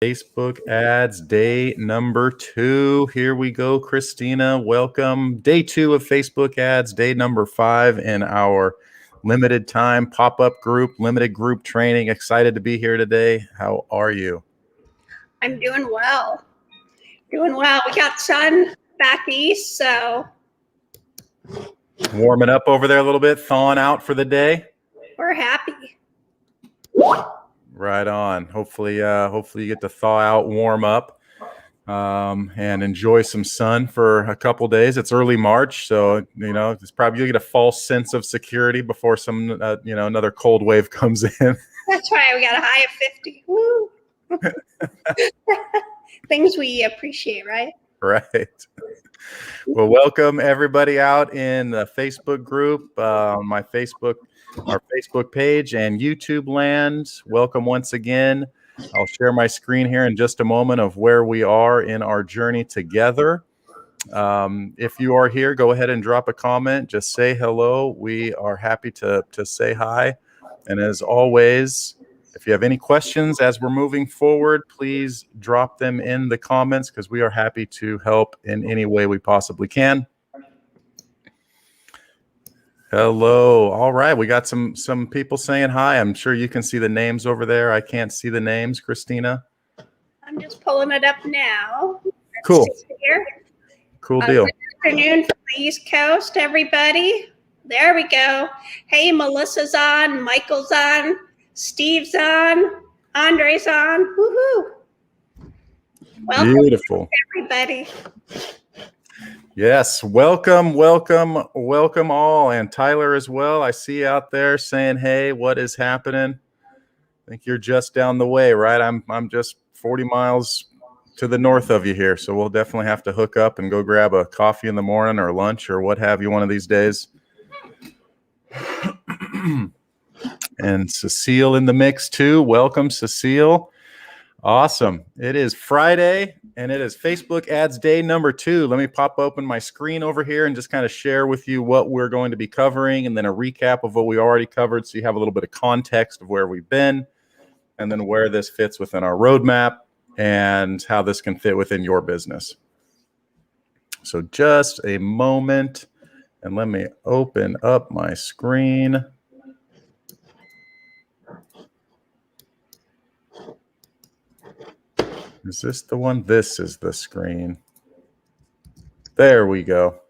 Facebook ads day number 2. Here we go, Christina. Welcome. Day 2 of Facebook ads, day number 5 in our limited time pop-up group, limited group training. Excited to be here today. How are you? I'm doing well. We got sun back east, so Warming up over there a little bit, thawing out for the day. we're happy. Right on. Hopefully you get to thaw out, warm up, and enjoy some sun for a couple days. It's early March, so it's probably you'll get a false sense of security before some another cold wave comes in. That's right. We got a high of 50. Woo! Things we appreciate, right? Right. Well, welcome everybody out in the Facebook group, our Facebook page and YouTube land. Welcome once again. I'll share my screen here in just a moment of where we are in our journey together. If you are here, go ahead and drop a comment. Just say hello. We are happy to say hi. And as always, if you have any questions as we're moving forward, please drop them in the comments because we are happy to help in any way we possibly can. Hello. All right. We got some people saying hi. I'm sure you can see the names over there. I can't see the names, Christina. I'm just pulling it up now. Cool. Here. Cool deal. Good afternoon from the East Coast, everybody. There we go. Hey, Melissa's on, Michael's on, Steve's on, Andre's on. Woohoo! Welcome, beautiful, everybody. Yes, welcome all, and Tyler as well. I see you out there saying, "Hey, what is happening?" I think you're just down the way, right? I'm just 40 miles to the north of you here, so we'll definitely have to hook up and go grab a coffee in the morning or lunch or what have you one of these days. And Cecile in the mix too. Welcome, Cecile. Awesome. It is Friday and it is Facebook ads day number 2. Let me pop open my screen over here and just kind of share with you what we're going to be covering and then a recap of what we already covered so you have a little bit of context of where we've been and then where this fits within our roadmap and how this can fit within your business. So just a moment and let me open up my screen. Is this the one? This is the screen. There we go.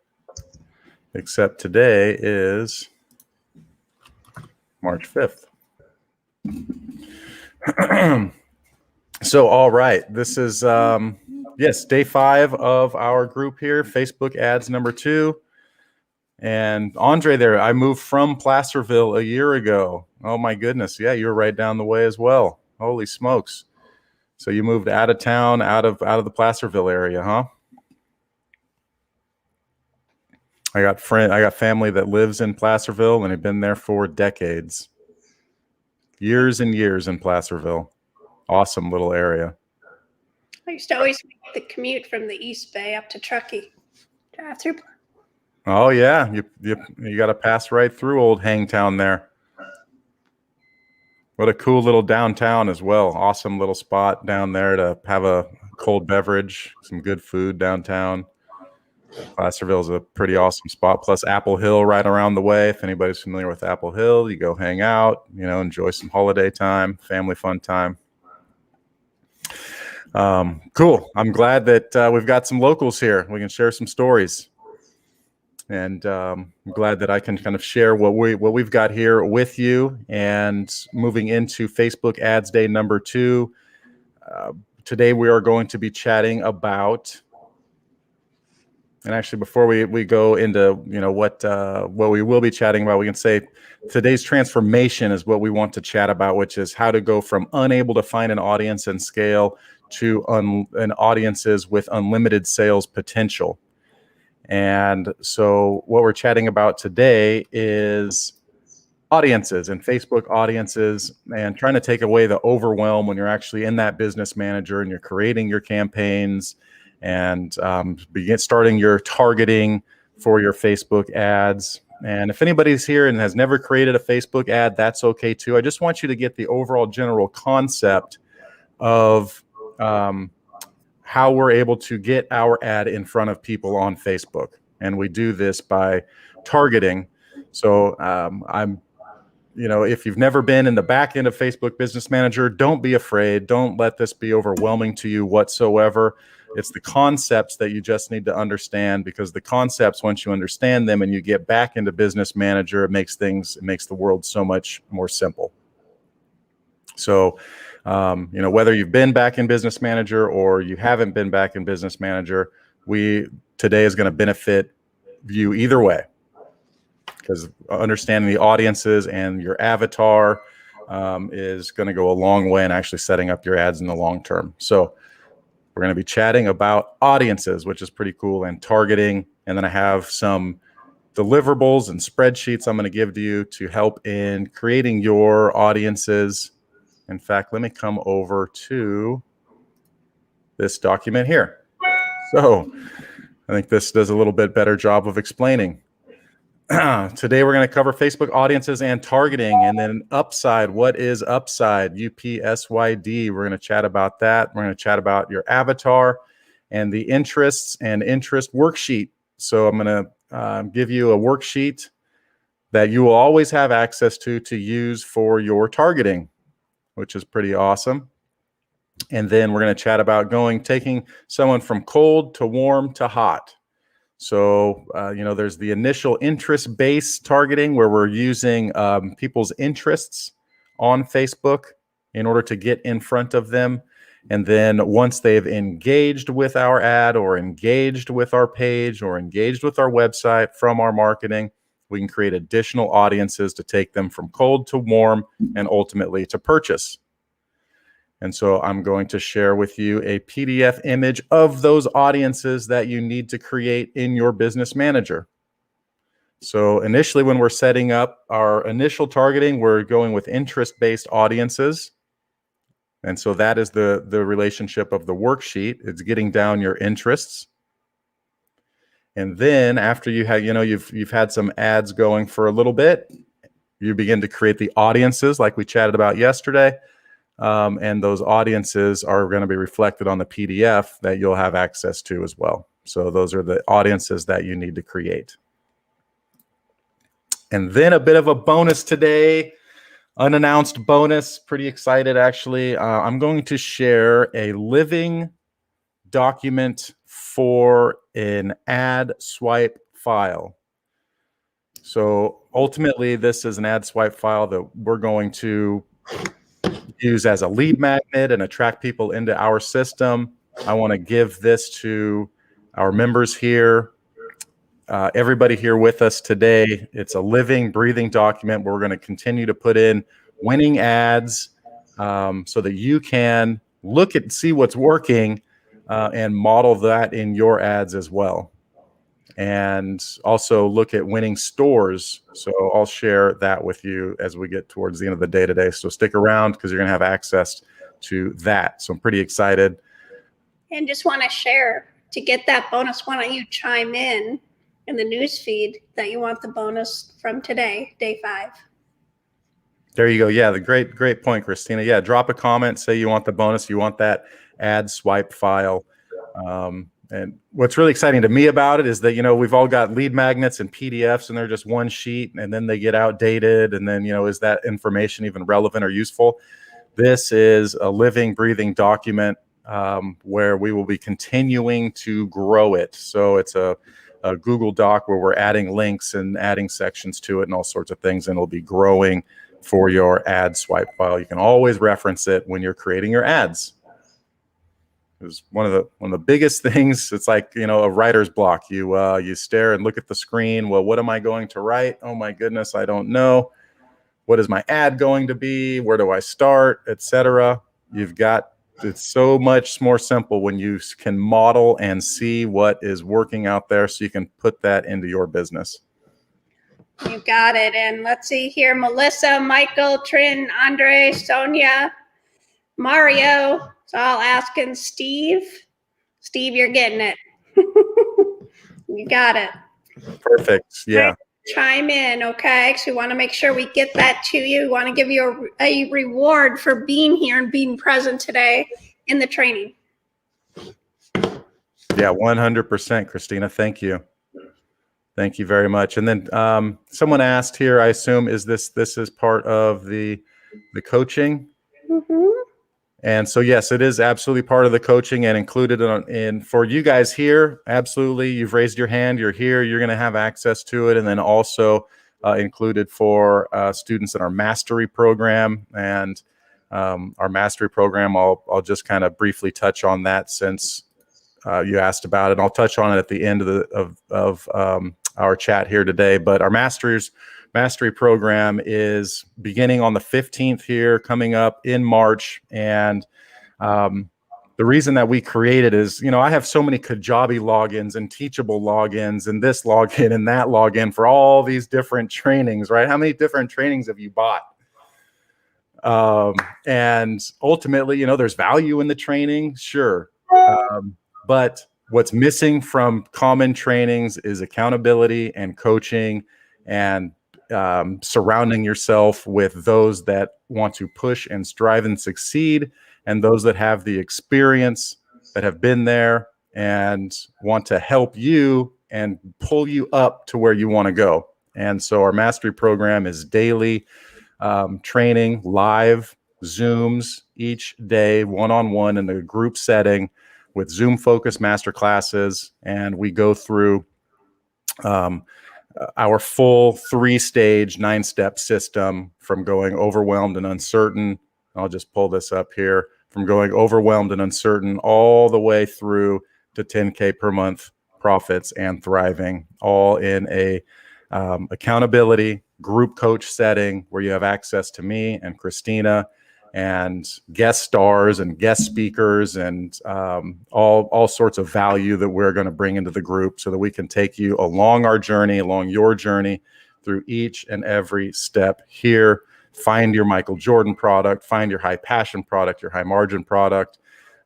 Except today is March 5th. So, all right. This is, yes, day 5 of our group here, Facebook ads number 2. And Andre there, I moved from Placerville a year ago. Oh, my goodness. Yeah, you were right down the way as well. Holy smokes. So you moved out of town, out of the Placerville area, huh? I got family that lives in Placerville and have been there for decades. Years and years in Placerville. Awesome little area. I used to always make the commute from the East Bay up to Truckee. Drive through. Oh yeah, you got to pass right through old Hangtown there. What a cool little downtown as well. Awesome little spot down there to have a cold beverage, some good food downtown. Placerville is a pretty awesome spot. Plus Apple Hill right around the way. If anybody's familiar with Apple Hill, you go hang out, enjoy some holiday time, family fun time. Cool. I'm glad that we've got some locals here. We can share some stories. And I'm glad that I can kind of share what we've got here with you. And moving into Facebook ads day number 2, today we are going to be chatting about. And actually, before we go into what we will be chatting about, we can say today's transformation is what we want to chat about, which is how to go from unable to find an audience and scale to an audiences with unlimited sales potential. And so what we're chatting about today is audiences and Facebook audiences and trying to take away the overwhelm when you're actually in that business manager and you're creating your campaigns and starting your targeting for your Facebook ads. And if anybody's here and has never created a Facebook ad, that's okay too. I just want you to get the overall general concept of how we're able to get our ad in front of people on Facebook. And we do this by targeting. So if you've never been in the back end of Facebook Business Manager, don't be afraid. Don't let this be overwhelming to you whatsoever. It's the concepts that you just need to understand, because the concepts, once you understand them and you get back into Business Manager, it makes the world so much more simple. So, whether you've been back in Business Manager or you haven't been back in Business Manager, today is going to benefit you either way, because understanding the audiences and your avatar is going to go a long way in actually setting up your ads in the long term. So we're going to be chatting about audiences, which is pretty cool, and targeting. And then I have some deliverables and spreadsheets I'm going to give to you to help in creating your audiences. In fact, let me come over to this document here. So I think this does a little bit better job of explaining. Today, we're going to cover Facebook audiences and targeting, and then upside. What is upside? UPSYD. We're going to chat about that. We're going to chat about your avatar and the interests and interest worksheet. So I'm going to give you a worksheet that you will always have access to use for your targeting, which is pretty awesome. And then we're going to chat about taking someone from cold to warm to hot. So, there's the initial interest-based targeting, where we're using people's interests on Facebook in order to get in front of them. And then once they've engaged with our ad or engaged with our page or engaged with our website from our marketing, we can create additional audiences to take them from cold to warm and ultimately to purchase. And so I'm going to share with you a PDF image of those audiences that you need to create in your Business Manager. So initially, when we're setting up our initial targeting, we're going with interest-based audiences. And so that is the relationship of the worksheet. It's getting down your interests. And then after you have, you've had some ads going for a little bit, you begin to create the audiences like we chatted about yesterday. And those audiences are going to be reflected on the PDF that you'll have access to as well. So those are the audiences that you need to create. And then a bit of a bonus today, unannounced bonus, pretty excited actually. I'm going to share a living document for an ad swipe file. So ultimately, this is an ad swipe file that we're going to use as a lead magnet and attract people into our system. I want to give this to our members here, everybody here with us today. It's a living, breathing document where we're going to continue to put in winning ads so that you can see what's working and model that in your ads as well. And also look at winning stores. So I'll share that with you as we get towards the end of the day today. So stick around, because you're going to have access to that. So I'm pretty excited. And just want to share, to get that bonus, why don't you chime in the news feed that you want the bonus from today, day 5. There you go. Yeah, the great point, Christina. Yeah, drop a comment, say you want the bonus, you want that ad swipe file. And what's really exciting to me about it is that, we've all got lead magnets and PDFs, and they're just one sheet, and then they get outdated. And then, is that information even relevant or useful? This is a living, breathing document where we will be continuing to grow it. So it's a Google Doc where we're adding links and adding sections to it and all sorts of things, and it'll be growing for your ad swipe file. You can always reference it when you're creating your ads. It was one of the biggest things. It's like, a writer's block. You stare and look at the screen. Well, what am I going to write? Oh my goodness, I don't know. What is my ad going to be? Where do I start, etc. It's so much more simple when you can model and see what is working out there, so you can put that into your business. You got it. And let's see here, Melissa, Michael, Trin, Andre, Sonia, Mario. So I'll ask Steve. Steve, you're getting it. You got it. Perfect. Yeah. Chime in, okay? Because we want to make sure we get that to you. We want to give you a reward for being here and being present today in the training. Yeah, 100%, Christina. Thank you. Thank you very much. And then someone asked here, I assume, is this is part of the coaching? Mm-hmm. And so, yes, it is absolutely part of the coaching and included in for you guys here. Absolutely. You've raised your hand. You're here. You're going to have access to it. And then also included for students in our mastery program. And our mastery program, I'll just kind of briefly touch on that since you asked about it. I'll touch on it at the end of our chat here today. But our mastery program is beginning on the 15th here, coming up in March. And the reason that we created is, I have so many Kajabi logins and Teachable logins and this login and that login for all these different trainings, right? How many different trainings have you bought? And ultimately, there's value in the training, sure. But what's missing from common trainings is accountability and coaching and surrounding yourself with those that want to push and strive and succeed, and those that have the experience, that have been there and want to help you and pull you up to where you want to go. And so our mastery program is daily training, live Zooms each day, one-on-one in a group setting with Zoom focused master classes. And we go through our full 3-stage, 9-step system from going overwhelmed and uncertain. I'll just pull this up here, from going overwhelmed and uncertain all the way through to 10K per month profits and thriving, all in a accountability group coach setting where you have access to me and Christina and guest stars and guest speakers and all sorts of value that we're going to bring into the group so that we can take you along our journey, along your journey through each and every step here. Find your Michael Jordan product, find your high passion product, your high margin product.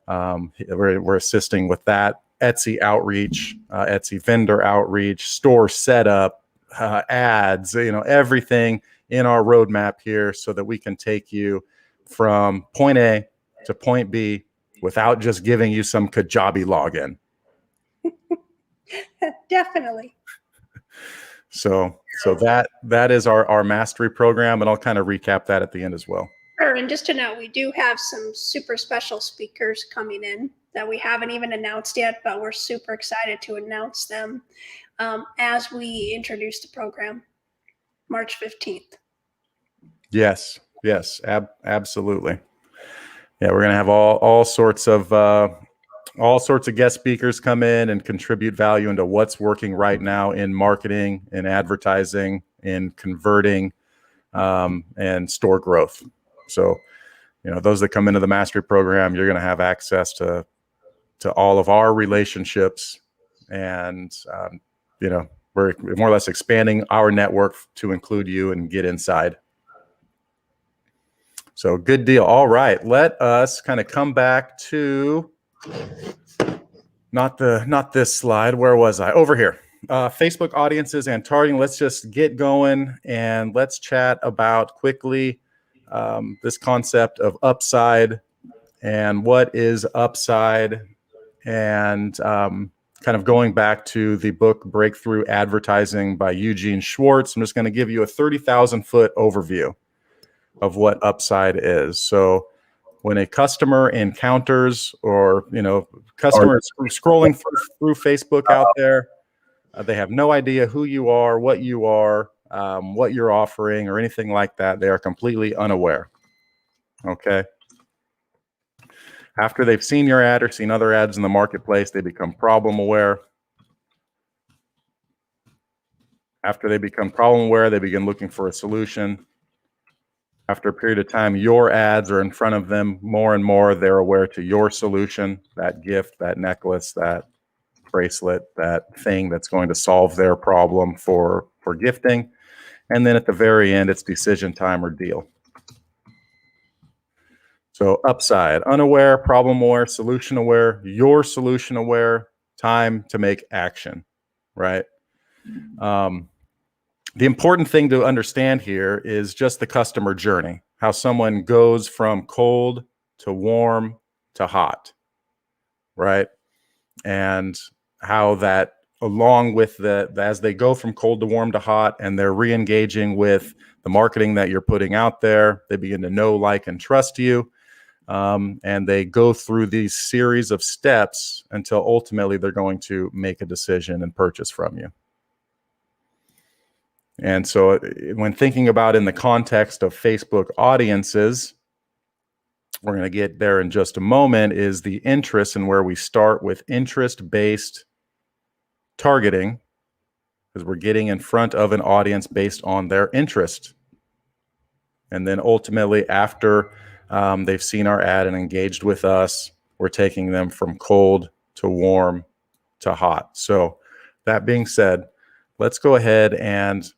We're assisting with that. Etsy outreach, Etsy vendor outreach, store setup, ads, everything in our roadmap here so that we can take you from point A to point B without just giving you some Kajabi login. Definitely. So that is our mastery program, and I'll kind of recap that at the end as well. Sure, and just to note, we do have some super special speakers coming in that we haven't even announced yet, but we're super excited to announce them as we introduce the program, March 15th. Yes, absolutely. Yeah, we're gonna have all sorts of guest speakers come in and contribute value into what's working right now in marketing, in advertising, in converting, and store growth. So, those that come into the mastery program, you're going to have access to all of our relationships, and we're more or less expanding our network to include you and get inside. So good deal. All right, let us kind of come back to not this slide. Where was I? Over here. Facebook audiences and targeting. Let's just get going and let's chat about quickly this concept of upside and what is upside, and kind of going back to the book Breakthrough Advertising by Eugene Schwartz. I'm just going to give you a 30,000-foot overview of what upside is. So when a customer encounters, or customers scrolling through Facebook out there, they have no idea who you are, what you're offering, or anything like that. They are completely unaware. Okay. After they've seen your ad or seen other ads in the marketplace, they become problem aware. After they become problem aware, they begin looking for a solution. After a period of time, your ads are in front of them more and more. They're aware to your solution, that gift, that necklace, that bracelet, that thing that's going to solve their problem for gifting. And then at the very end, it's decision time or deal. So upside, unaware, problem aware, solution aware, your solution aware, time to make action, right? The important thing to understand here is just the customer journey, how someone goes from cold to warm to hot, right? And how that, along with as they go from cold to warm to hot, and they're re-engaging with the marketing that you're putting out there, they begin to know, like, and trust you. And they go through these series of steps until ultimately they're going to make a decision and purchase from you. And so when thinking about in the context of Facebook audiences, we're going to get there in just a moment, is the interest, and where we start with interest-based targeting, because we're getting in front of an audience based on their interest. And then ultimately, after they've seen our ad and engaged with us, we're taking them from cold to warm to hot. So that being said, let's go ahead and,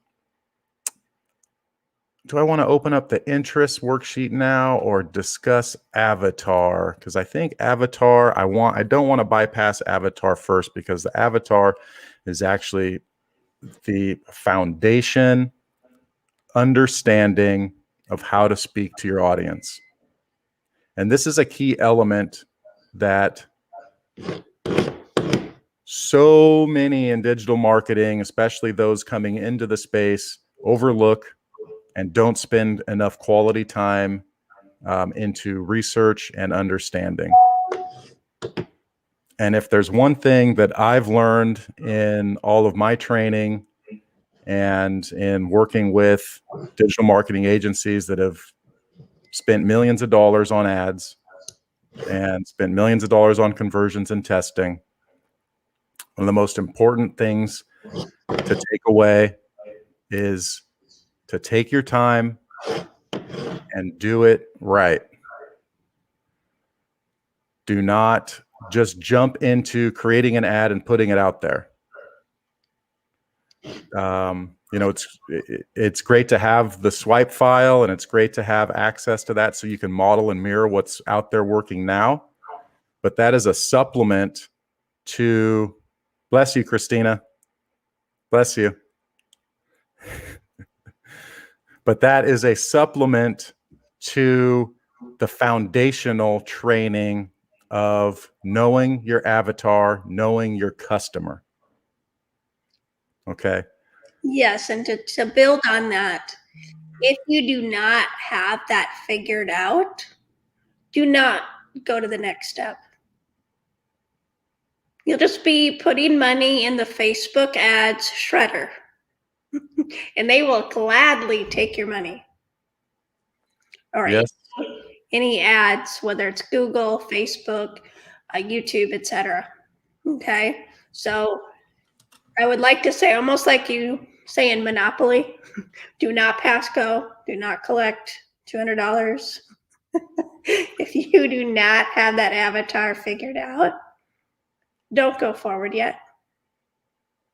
do I want to open up the interest worksheet now or discuss avatar? Because I think avatar, I don't want to bypass avatar first, because the avatar is actually the foundation, understanding of how to speak to your audience. And this is a key element that so many in digital marketing, especially those coming into the space, overlook and don't spend enough quality time into research and understanding. And if there's one thing that I've learned in all of my training and in working with digital marketing agencies that have spent millions of dollars on ads and spent millions of dollars on conversions and testing, one of the most important things to take away is to take your time and do it right. Do not just jump into creating an ad and putting it out there. It's great to have the swipe file, and it's great to have access to that so you can model and mirror what's out there working now. But that is a supplement to, bless you, Christina, bless you. But that is a supplement to the foundational training of knowing your avatar, knowing your customer. Okay. Yes, and to build on that, if you do not have that figured out, do not go to the next step. You'll just be putting money in the Facebook ads shredder, and they will gladly take your money. All right. Yes. Any ads, whether it's Google, Facebook, YouTube, etc. Okay. So I would like to say, almost like you say in Monopoly, do not pass go, do not collect $200. If you do not have that avatar figured out, don't go forward yet.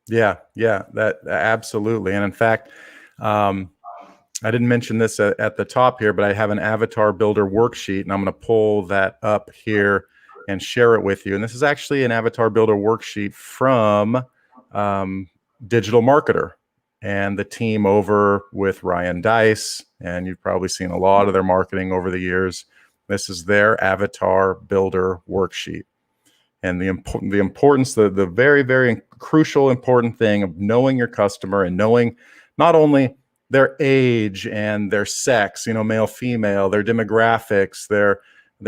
Yeah, that absolutely. And in fact, I didn't mention this at the top here, but I have an avatar builder worksheet, and I'm going to pull that up here and share it with you. And this is actually an avatar builder worksheet from Digital Marketer and the team over with Ryan Dice. And you've probably seen a lot of their marketing over the years. This is their avatar builder worksheet. And the importance, the very, very crucial important thing of knowing your customer and knowing not only their age and their sex, male, female, their demographics, their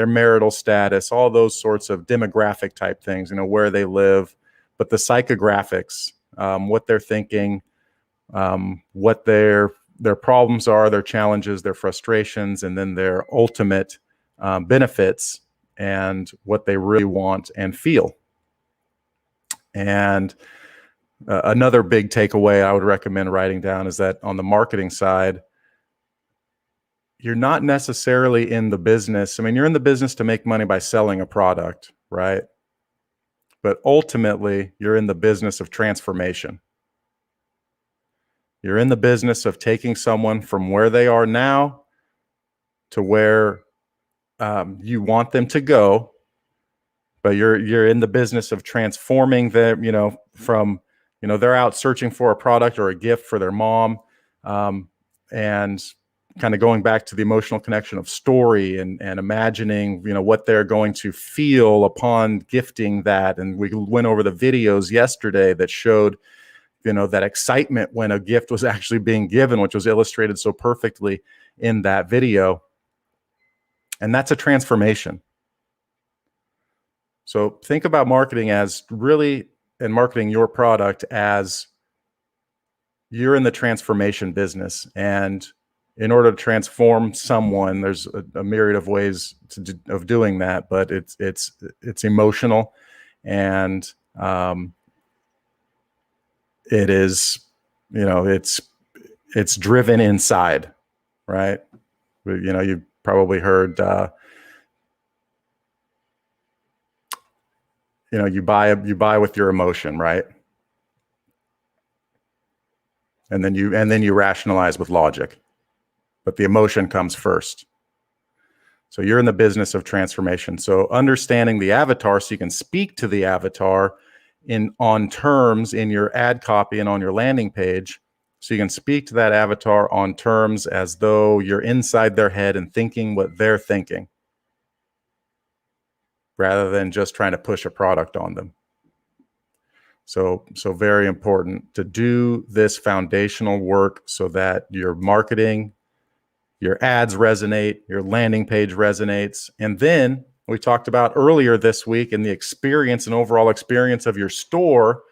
marital status, all those sorts of demographic type things, where they live, but the psychographics, what they're thinking, what their problems are, their challenges, their frustrations, and then their ultimate benefits and what they really want and feel. And another big takeaway I would recommend writing down is that on the marketing side, you're not necessarily in the business. I mean, you're in the business to make money by selling a product, right? But ultimately, you're in the business of transformation. You're in the business of taking someone from where they are now to where you want them to go, but you're in the business of transforming them, from, they're out searching for a product or a gift for their mom, and kind of going back to the emotional connection of story and imagining, what they're going to feel upon gifting that. And we went over the videos yesterday that showed, that excitement when a gift was actually being given, which was illustrated so perfectly in that video. And that's a transformation. So think about marketing as really, and marketing your product as you're in the transformation business. And in order to transform someone, there's a myriad of ways of doing that, but it's emotional, and it is, it's driven inside, right? You probably heard, you buy with your emotion, right? And then you rationalize with logic, but the emotion comes first. So you're in the business of transformation. So understanding the avatar, so you can speak to the avatar on terms in your ad copy and on your landing page. So you can speak to that avatar on terms as though you're inside their head and thinking what they're thinking, rather than just trying to push a product on them. So very important to do this foundational work so that your marketing, your ads resonate, your landing page resonates. And then we talked about earlier this week in the experience and overall experience of your store,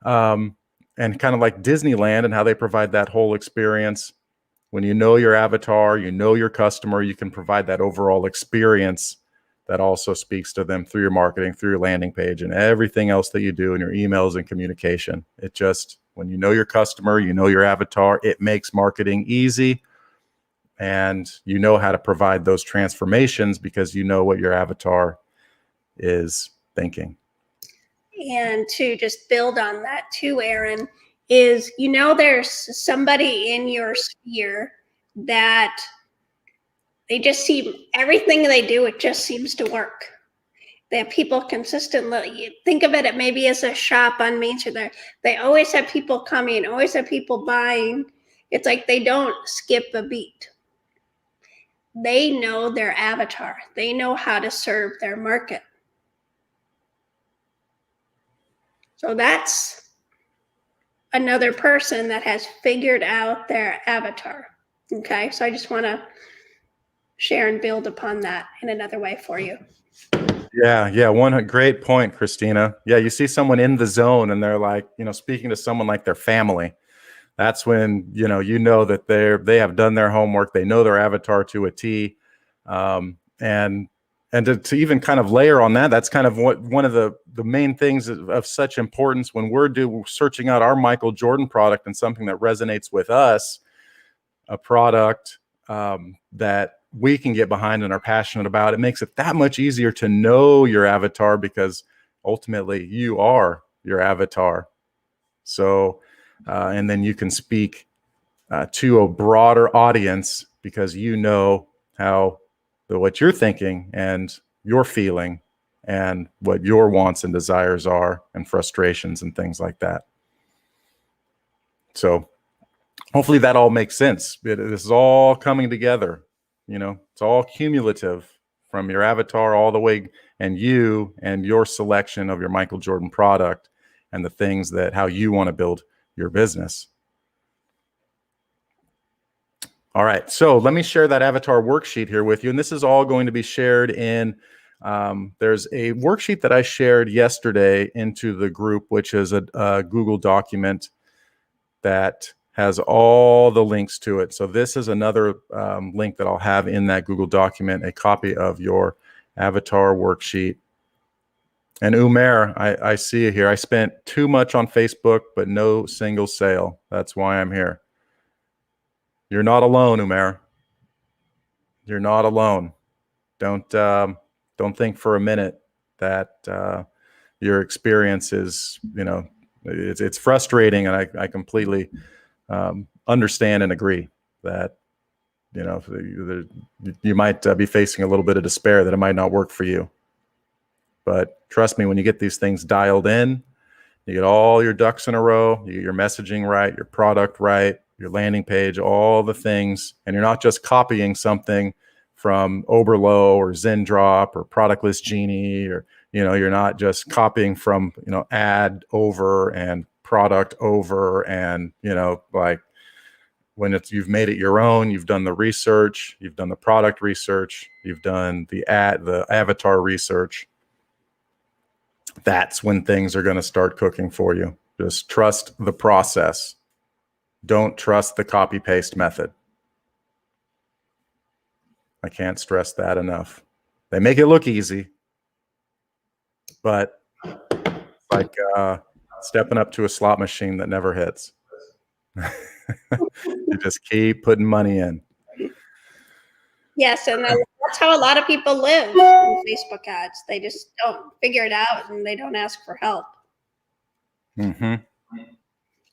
and kind of like Disneyland and how they provide that whole experience. When you know your avatar, you know your customer, you can provide that overall experience that also speaks to them through your marketing, through your landing page, and everything else that you do in your emails and communication. It just, when you know your customer, you know your avatar, it makes marketing easy. And you know how to provide those transformations because you know what your avatar is thinking. And to just build on that too, Aaron, is, there's somebody in your sphere that they just seem, everything they do, it just seems to work. They have people consistently, think of it maybe as a shop on Main Street. They always have people coming, always have people buying. It's like they don't skip a beat. They know their avatar. They know how to serve their market. So that's another person that has figured out their avatar. Okay, so I just want to share and build upon that in another way for you. Yeah, one great point, Christina. Yeah, you see someone in the zone and they're like, speaking to someone like their family. That's when you know that they have done their homework. They know their avatar to a T, and to even kind of layer on that, that's kind of one of the main things of such importance when we're searching out our Michael Jordan product and something that resonates with us, a product that we can get behind and are passionate about. It makes it that much easier to know your avatar because ultimately you are your avatar. So, and then you can speak to a broader audience because you know what you're thinking and you're feeling and what your wants and desires are and frustrations and things like that. So hopefully that all makes sense. This is all coming together. It's all cumulative from your avatar all the way, and you and your selection of your Michael Jordan product and the things how you want to build your business. All right, so let me share that avatar worksheet here with you. And this is all going to be shared in, there's a worksheet that I shared yesterday into the group, which is a Google document that has all the links to it. So this is another link that I'll have in that Google document, a copy of your avatar worksheet. And Umair, I see you here. I spent too much on Facebook, but no single sale. That's why I'm here. You're not alone, Umair. You're not alone. Don't think for a minute that your experience is, it's frustrating, and I completely understand and agree that you might be facing a little bit of despair that it might not work for you. But trust me, when you get these things dialed in, you get all your ducks in a row, you get your messaging right, your product right, your landing page, all the things, and you're not just copying something from Oberlo or Zendrop or Product List Genie, or, you're not just copying from, ad over and product over, and, like, when you've made it your own, you've done the research, you've done the product research, you've done the avatar research. That's when things are going to start cooking for you. Just trust the process. Don't trust the copy paste method. I can't stress that enough. They make it look easy, but it's like stepping up to a slot machine that never hits. You just keep putting money in. Yes, and that's how a lot of people live in Facebook ads. They just don't figure it out, and they don't ask for help. Mm-hmm.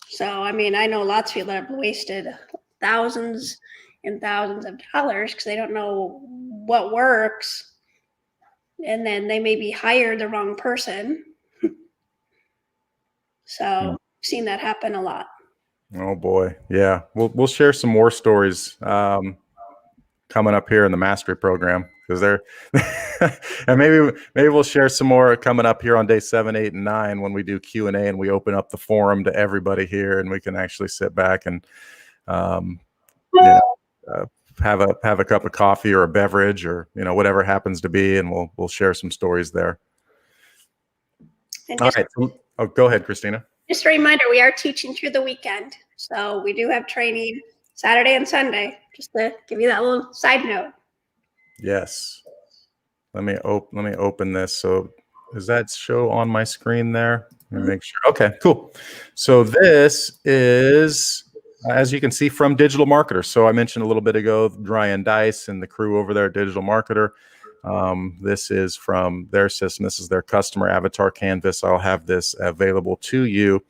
So, I mean, I know lots of people that have wasted thousands and thousands of dollars because they don't know what works, and then they maybe hired the wrong person. So, I've seen that happen a lot. Oh boy, yeah. We'll share some more stories coming up here in the mastery program, because they're and maybe we'll share some more coming up here on day 7, 8, and 9 when we do Q&A and we open up the forum to everybody here, and we can actually sit back and have a cup of coffee or a beverage, or whatever it happens to be, and we'll share some stories there. All right. Oh, go ahead, Christina. Just a reminder, we are teaching through the weekend. So we do have training Saturday and Sunday, just to give you that little side note. Yes. Let me open this. So does that show on my screen there? Let me make sure. Okay, cool. So this is, as you can see, from Digital Marketer. So I mentioned a little bit ago, Ryan Dice and the crew over there at Digital Marketer. This is from their system. This is their customer avatar canvas. I'll have this available to you.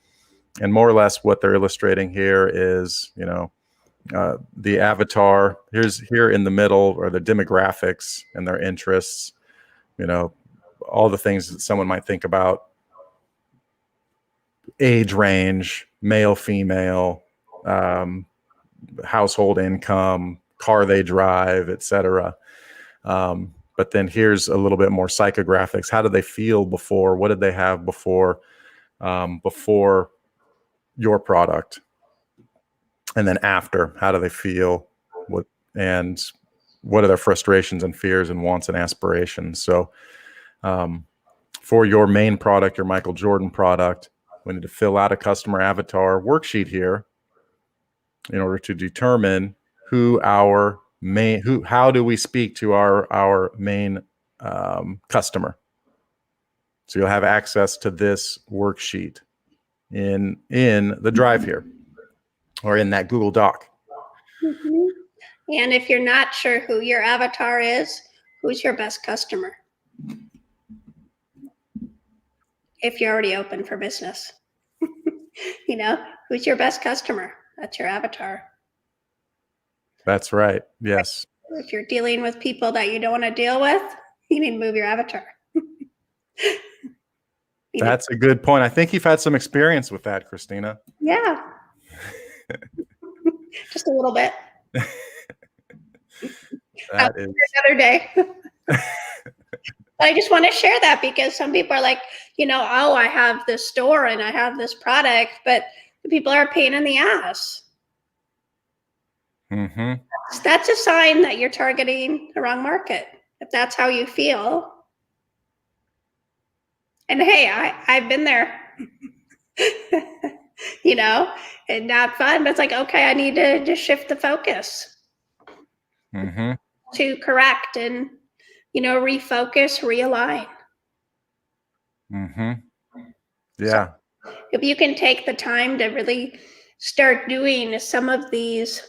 And more or less what they're illustrating here is, the avatar. Here in the middle are the demographics and their interests, all the things that someone might think about: age range, male, female, household income, car they drive, etc. But then here's a little bit more psychographics. How did they feel before? What did they have before your product? And then after, how do they feel? What are their frustrations and fears and wants and aspirations? So for your main product, your Michael Jordan product, we need to fill out a customer avatar worksheet here in order to determine how do we speak to our main customer. So you'll have access to this worksheet in the drive here, or in that Google Doc. Mm-hmm. And if you're not sure who your avatar is, who's your best customer? If you're already open for business, who's your best customer? That's your avatar. That's right. Yes. If you're dealing with people that you don't want to deal with, you need to move your avatar. That's a good point. I think you've had some experience with that, Christina. Yeah. Just a little bit. That is another day. I just want to share that because some people are like, I have this store and I have this product, but the people are a pain in the ass. Mm-hmm. That's a sign that you're targeting the wrong market, if that's how you feel. And hey, I've been there, and not fun, but it's like, okay, I need to just shift the focus to correct and, refocus, realign. Mm-hmm. Yeah. So if you can take the time to really start doing some of these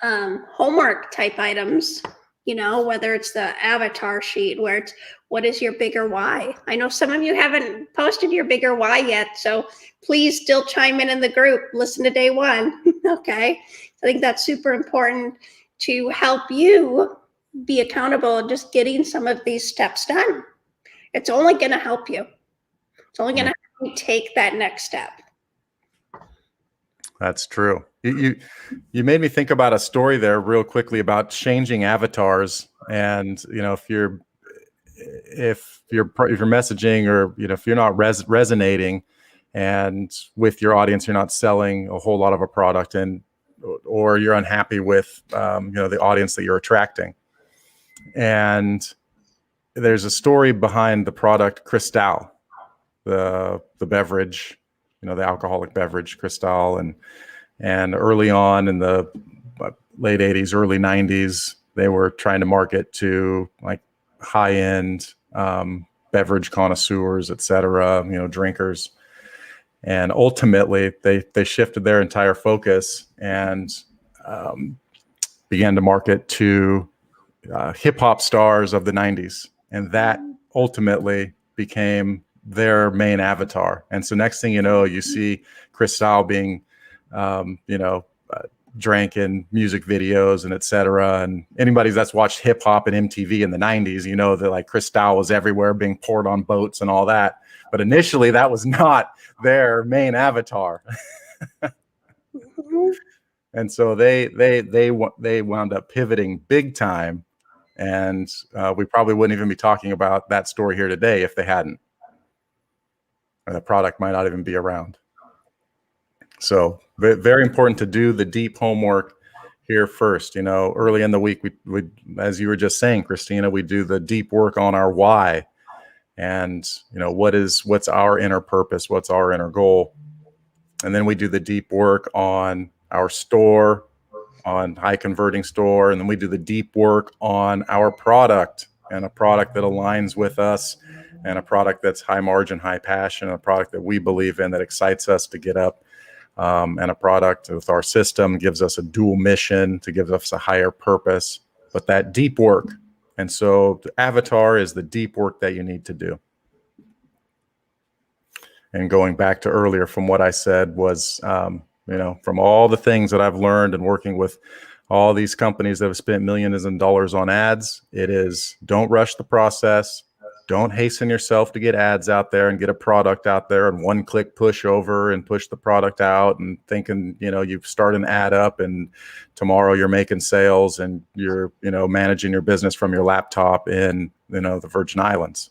homework type items, whether it's the avatar sheet where it's what is your bigger why. I know some of you haven't posted your bigger why yet, so please still chime in the group. Listen to day 1. Okay. I think that's super important to help you be accountable and just getting some of these steps done. It's only going to help you. It's only going to help you take that next step. That's true. You made me think about a story there real quickly about changing avatars. And if you're messaging, or if you're not resonating and with your audience, you're not selling a whole lot of a product, and or you're unhappy with the audience that you're attracting. And there's a story behind the product Cristal, the beverage, the alcoholic beverage Cristal. And early on in the late 80s, early 90s, they were trying to market to like high-end beverage connoisseurs, et cetera, drinkers. And ultimately, they shifted their entire focus and began to market to hip hop stars of the 90s. And that ultimately became their main avatar. And so next thing you know, you see Cristal being, drank in music videos and et cetera. And anybody that's watched hip hop and MTV in the 90s, that like Cristal was everywhere, being poured on boats and all that. But initially, that was not their main avatar. And so they wound up pivoting big time. And we probably wouldn't even be talking about that story here today if they hadn't. Or the product might not even be around. So very important to do the deep homework here first. Early in the week, we as you were just saying, Christina, we do the deep work on our why, and what's our inner purpose, what's our inner goal, and then we do the deep work on our store, on high converting store, and then we do the deep work on our product, and a product that aligns with us, and a product that's high margin, high passion, a product that we believe in, that excites us to get up. And a product with our system gives us a dual mission, to give us a higher purpose, but that deep work. And so the avatar is the deep work that you need to do. And going back to earlier from what I said was, from all the things that I've learned and working with all these companies that have spent millions of dollars on ads, it is don't rush the process. Don't hasten yourself to get ads out there and get a product out there and one-click push over and push the product out and thinking, you start an ad up and tomorrow you're making sales and you're, managing your business from your laptop in, the Virgin Islands.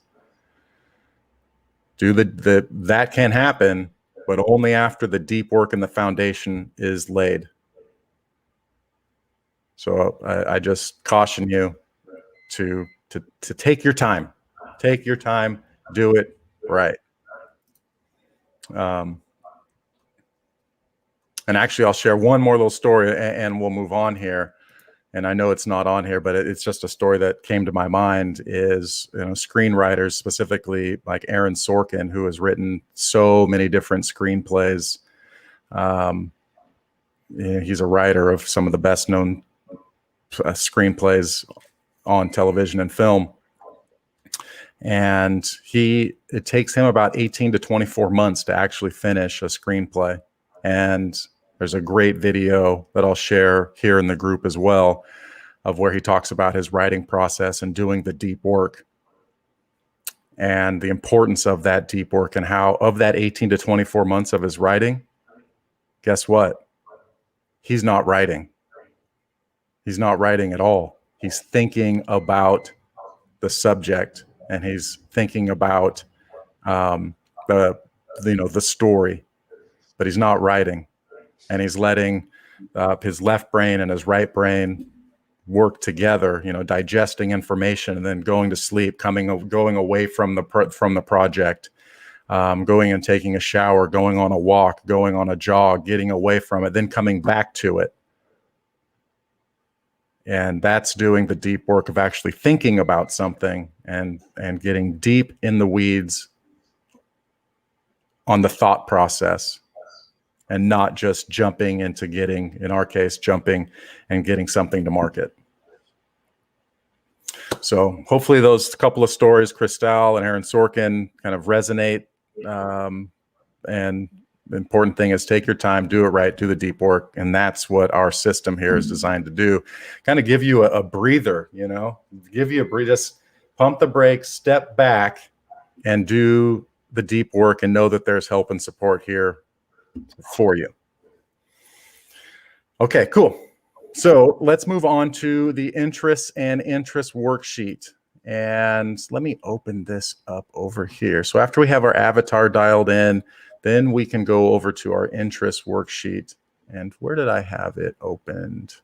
That can happen, but only after the deep work and the foundation is laid. So I just caution you to take your time. Take your time, do it right. And actually, I'll share one more little story and we'll move on here. And I know it's not on here, but it's just a story that came to my mind is, screenwriters, specifically like Aaron Sorkin, who has written so many different screenplays. He's a writer of some of the best known screenplays on television and film. And it takes him about 18 to 24 months to actually finish a screenplay. And there's a great video that I'll share here in the group as well, of where he talks about his writing process and doing the deep work and the importance of that deep work, and how of that 18 to 24 months of his writing, guess what? He's not writing. He's not writing at all. He's thinking about the subject, and he's thinking about the story, but he's not writing. And he's letting his left brain and his right brain work together, digesting information, and then going to sleep, going away from the project, going and taking a shower, going on a walk, going on a jog, getting away from it, then coming back to it. And that's doing the deep work of actually thinking about something and getting deep in the weeds on the thought process, and not just jumping into getting, in our case, jumping and getting something to market. So hopefully those couple of stories, Cristal and Aaron Sorkin, kind of resonate. And the important thing is take your time, do it right, do the deep work. And that's what our system here is designed to do. Kind of give you a breather, give you a breather, just pump the brakes, step back, and do the deep work, and know that there's help and support here for you. Okay, cool. So let's move on to the interests and interest worksheet. And let me open this up over here. So after we have our avatar dialed in, then we can go over to our interest worksheet. And where did I have it opened?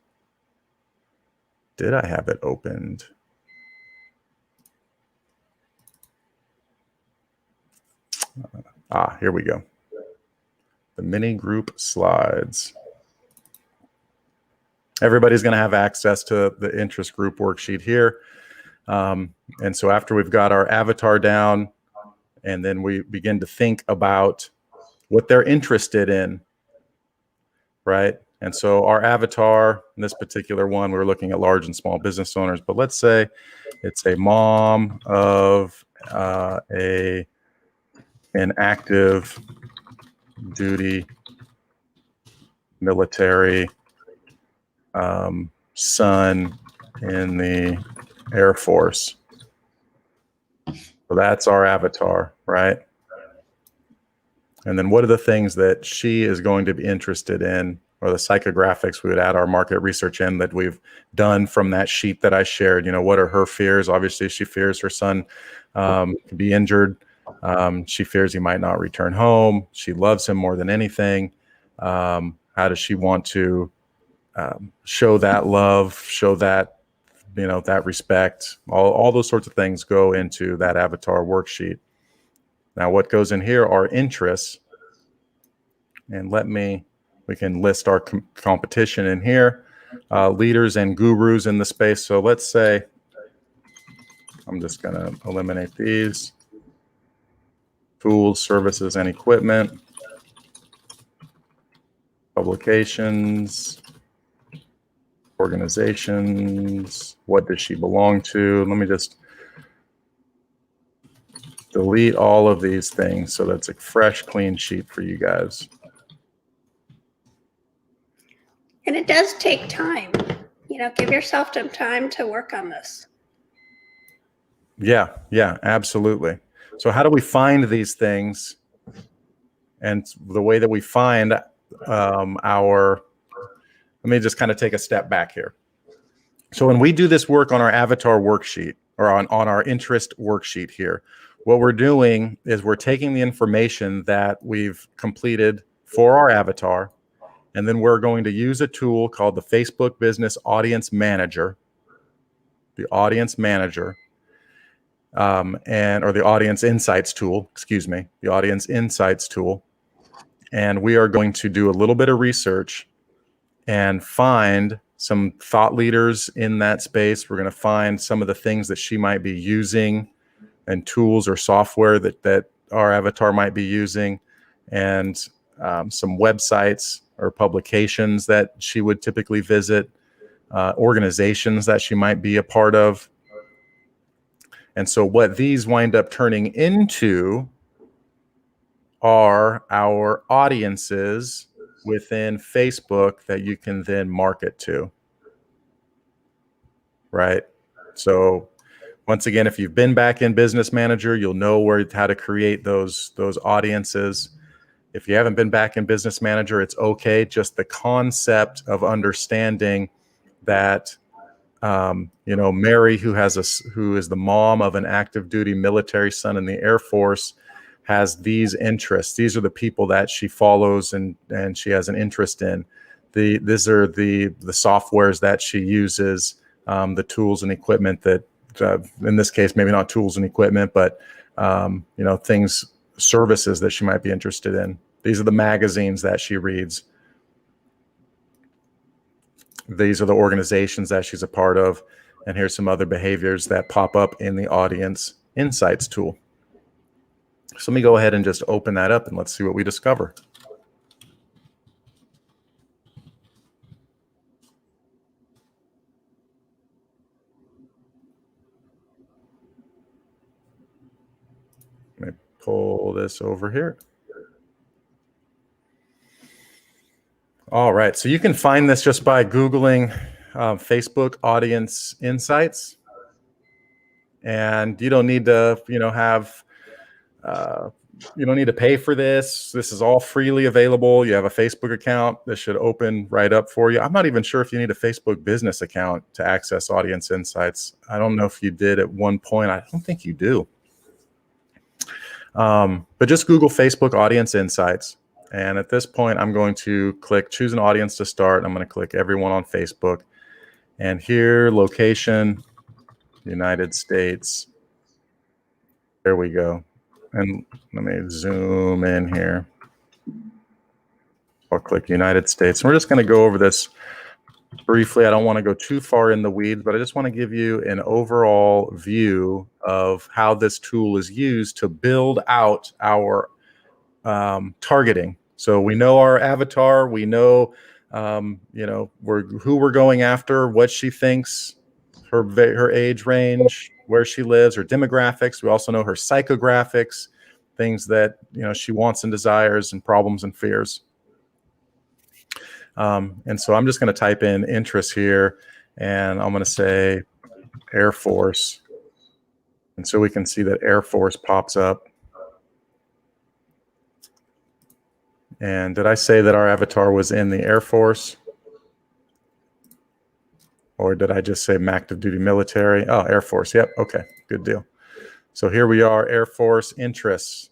Did I have it opened? Here we go. The mini group slides. Everybody's going to have access to the interest group worksheet here. And so after we've got our avatar down, and then we begin to think about what they're interested in, right? And so our avatar, in this particular one, we're looking at large and small business owners, but let's say it's a mom of an active duty military son in the Air Force. So that's our avatar, right? And then what are the things that she is going to be interested in, or the psychographics we would add our market research in that we've done from that sheet that I shared. You know, what are her fears? Obviously, she fears her son could be injured. She fears he might not return home. She loves him more than anything. How does she want to show that love, show that, you know, that respect? All those sorts of things go into that avatar worksheet. Now, what goes in here are interests. And we can list our competition in here, leaders and gurus in the space. So let's say, I'm just going to eliminate these. Tools, services, and equipment. Publications. Organizations. What does she belong to? Let me just delete all of these things so that's a fresh, clean sheet for you guys. And it does take time. You know, give yourself some time to work on this. Yeah, absolutely. So how do we find these things? And the way that we find let me just kind of take a step back here. So when we do this work on our avatar worksheet, or on our interest worksheet here, what we're doing is we're taking the information that we've completed for our avatar, and then we're going to use a tool called the Facebook Business Audience Manager, the Audience Manager, or the Audience Insights tool, the Audience Insights tool. And we are going to do a little bit of research and find some thought leaders in that space. We're going to find some of the things that she might be using, and tools or software that our avatar might be using, and some websites or publications that she would typically visit, organizations that she might be a part of. And so what these wind up turning into are our audiences within Facebook that you can then market to, right? So once again, if you've been back in Business Manager, you'll know how to create those audiences. If you haven't been back in Business Manager, it's okay. Just the concept of understanding that, Mary, who is the mom of an active duty military son in the Air Force, has these interests. These are the people that she follows and she has an interest in. These are the softwares that she uses, the tools and equipment that, in this case, maybe not tools and equipment, but services that she might be interested in. These are the magazines that she reads. These are the organizations that she's a part of. And here's some other behaviors that pop up in the Audience Insights tool. So let me go ahead and just open that up and let's see what we discover. Let me pull this over here. All right, so you can find this just by Googling Facebook Audience Insights. And you don't need to, have You don't need to pay for this. This is all freely available. You have a Facebook account. This should open right up for you. I'm not even sure if you need a Facebook business account to access Audience Insights. I don't know if you did at one point. I don't think you do. But just Google Facebook Audience Insights. And at this point, I'm going to click Choose an Audience to start. I'm going to click Everyone on Facebook. And here, location, United States. There we go. And let me zoom in here. I'll click United States. And we're just going to go over this briefly. I don't want to go too far in the weeds, but I just want to give you an overall view of how this tool is used to build out our targeting. So we know our avatar. We know, who we're going after, what she thinks, her age range, where she lives, her demographics. We also know her psychographics, things that she wants and desires, and problems and fears. And so I'm just going to type in interests here, and I'm going to say Air Force, and so we can see that Air Force pops up. And did I say that our avatar was in the Air Force? Or did I just say active duty military? Oh, Air Force. Yep. Okay. Good deal. So here we are, Air Force interests.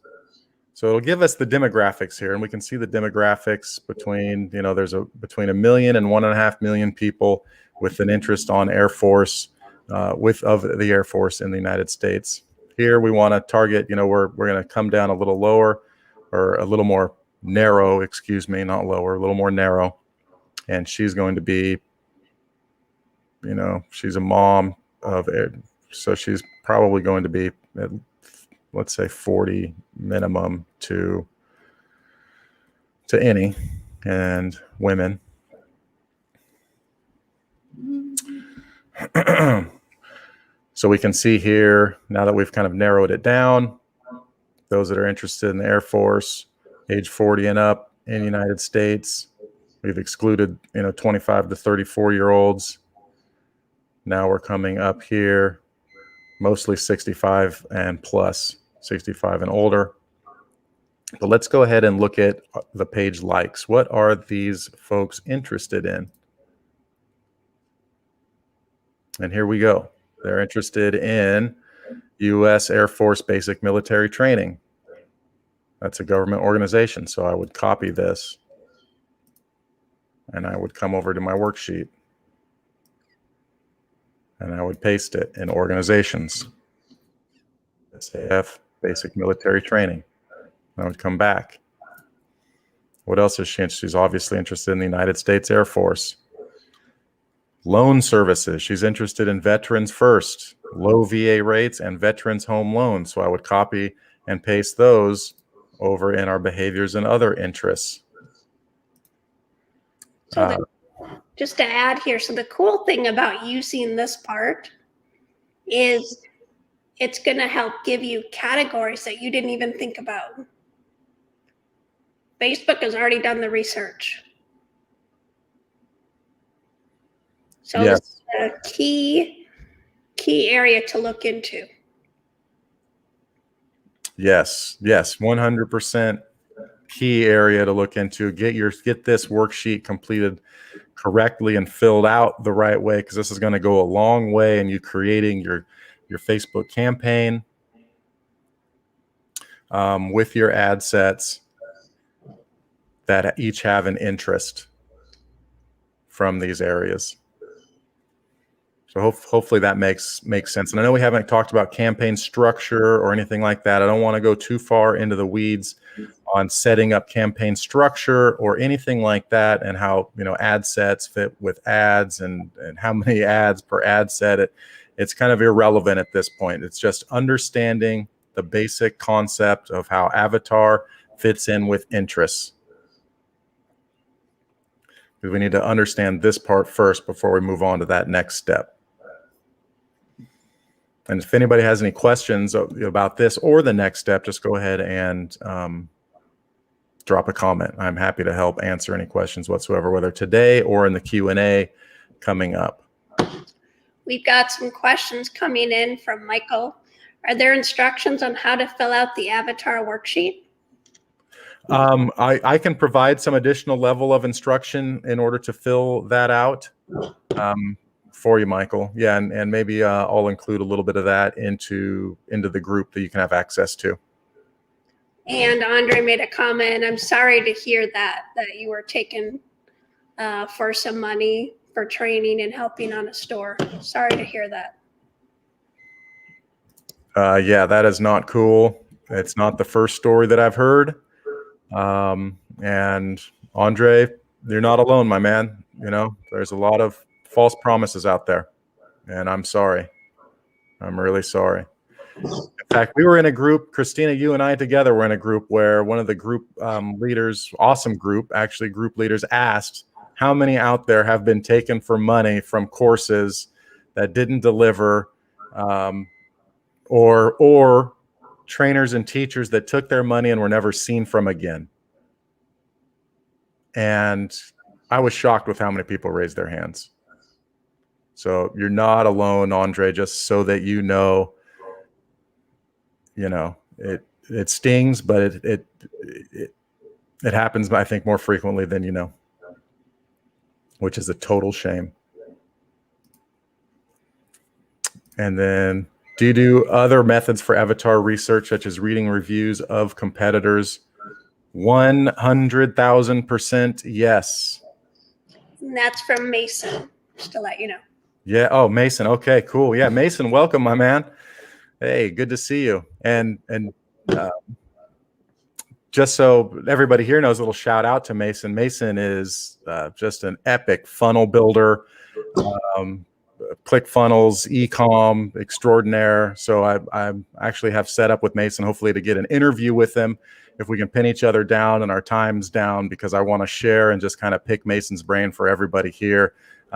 So it'll give us the demographics here, and we can see the demographics between, there's between 1 million and 1.5 million people with an interest on Air Force, of the Air Force in the United States. Here we want to target, we're going to come down a little lower, or a little more narrow, excuse me, not lower, a little more narrow. And she's going to be, she's a mom of, so she's probably going to be, let's say 40 minimum to any, and women. So we can see here, now that we've kind of narrowed it down, those that are interested in the Air Force, age 40 and up in the United States. We've excluded, 25 to 34-year-olds. Now we're coming up here, mostly 65 and plus, 65 and older. But let's go ahead and look at the page likes. What are these folks interested in? And here we go. They're interested in U.S. Air Force basic military training. That's a government organization. So I would copy this, and I would come over to my worksheet, and I would paste it in organizations. SAF, basic military training. I would come back. What else is she interested? She's obviously interested in the United States Air Force. Loan services. She's interested in veterans first, low VA rates, and veterans home loans. So I would copy and paste those over in our behaviors and other interests. So just to add here, so the cool thing about using this part is it's going to help give you categories that you didn't even think about. Facebook has already done the research. So Yes. This is a key area to look into. Yes, 100% key area to look into. Get this worksheet completed correctly and filled out the right way, because this is going to go a long way in you creating your Facebook campaign with your ad sets that each have an interest from these areas. So hopefully that makes sense. And I know we haven't talked about campaign structure or anything like that. I don't want to go too far into the weeds on setting up campaign structure or anything like that, and how ad sets fit with ads and how many ads per ad set. It's kind of irrelevant at this point. It's just understanding the basic concept of how avatar fits in with interests. Because we need to understand this part first before we move on to that next step. And if anybody has any questions about this or the next step, just go ahead and drop a comment. I'm happy to help answer any questions whatsoever, whether today or in the Q&A coming up. We've got some questions coming in from Michael Are there instructions on how to fill out the avatar worksheet? I can provide some additional level of instruction in order to fill that out for you, Michael. Yeah, and maybe I'll include a little bit of that into the group that you can have access to. And Andre made a comment. I'm sorry to hear that you were taken for some money for training and helping on a store. Sorry to hear that. Yeah, that is not cool. It's not the first story that I've heard. And Andre, you're not alone, my man. You know, there's a lot of false promises out there, and I'm sorry. I'm really sorry. In fact, we were in a group, Christina, you and I together were in a group where one of the group leaders, awesome group, actually group leaders, asked how many out there have been taken for money from courses that didn't deliver, or trainers and teachers that took their money and were never seen from again. And I was shocked with how many people raised their hands. So you're not alone, Andre, just so that you know, it stings, but it happens, I think, more frequently than you know, which is a total shame. And then, do you do other methods for avatar research, such as reading reviews of competitors? 100,000% yes. And that's from Mason, just to let you know. Yeah. Oh, Mason. Okay, cool. Yeah, Mason, welcome, my man. Hey, good to see you. And just so everybody here knows, a little shout out to Mason. Mason is just an epic funnel builder, ClickFunnels, e-com extraordinaire. So I actually have set up with Mason, hopefully, to get an interview with him if we can pin each other down and our times down, because I want to share and just kind of pick Mason's brain for everybody here.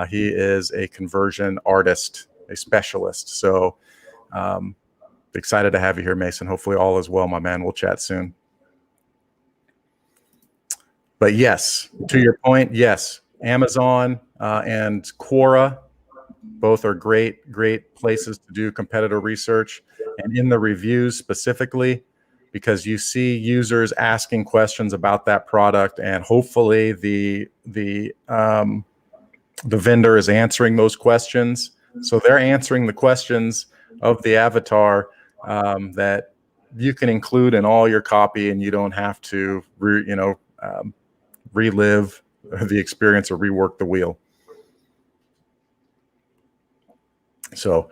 He is a conversion artist, a specialist. So excited to have you here, Mason. Hopefully all is well, my man. We'll chat soon. But yes, to your point, yes, Amazon and Quora, both are great places to do competitor research. And in the reviews specifically, because you see users asking questions about that product, and hopefully the vendor is answering those questions. So they're answering the questions of the avatar that you can include in all your copy, and you don't have to relive the experience or rework the wheel. So,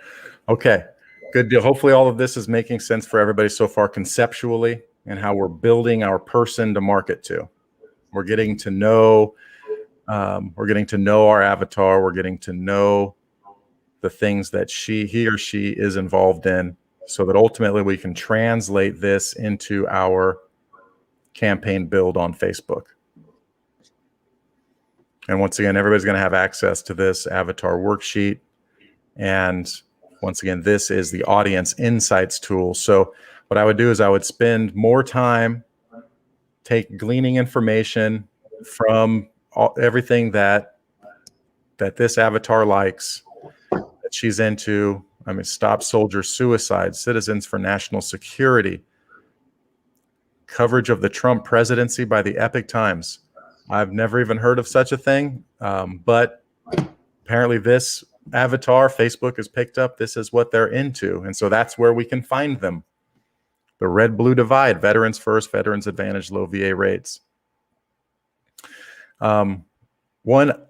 okay, good deal. Hopefully all of this is making sense for everybody so far conceptually, and how we're building our person to market to. We're getting to know our avatar. We're getting to know the things that he or she is involved in, so that ultimately we can translate this into our campaign build on Facebook. And once again, everybody's going to have access to this avatar worksheet. And once again, this is the audience insights tool. So what I would do is I would spend more time gleaning information from everything that this avatar likes, that she's into. I mean, Stop Soldier Suicide, Citizens for National Security, coverage of the Trump presidency by the Epic Times. I've never even heard of such a thing, but apparently this avatar, Facebook has picked up, this is what they're into. And so that's where we can find them. The red-blue divide, veterans first, veterans advantage, low VA rates. One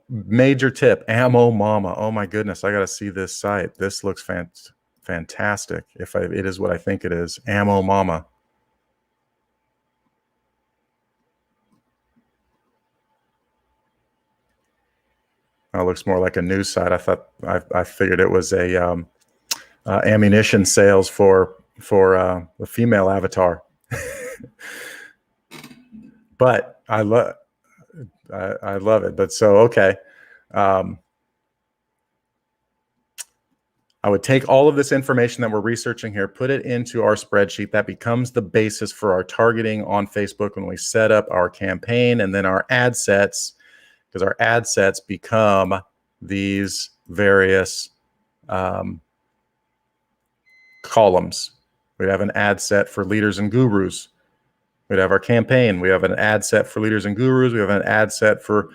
major tip, Ammo Mama. Oh my goodness, I got to see this site. This looks fantastic. It is what I think it is, Ammo Mama. It looks more like a news site. I figured it was a ammunition sales for the female avatar. But I love it. But so, okay. I would take all of this information that we're researching here, put it into our spreadsheet. That becomes the basis for our targeting on Facebook when we set up our campaign, and then our ad sets, because our ad sets become these various columns. We'd have an ad set for leaders and gurus. We'd have our campaign. We have an ad set for leaders and gurus. We have an ad set for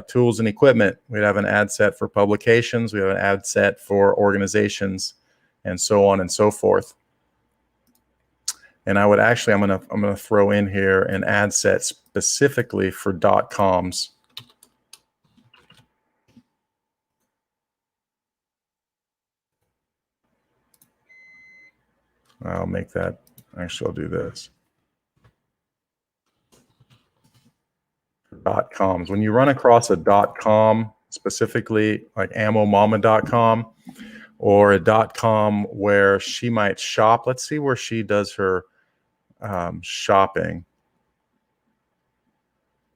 tools and equipment. We'd have an ad set for publications. We have an ad set for organizations, and so on and so forth. And I would actually, I'm gonna throw in here an ad set specifically for .coms. I'll make that, actually I'll do this. .coms. When you run across a .com, specifically like ammomama.com, or a .com where she might shop, let's see where she does her shopping.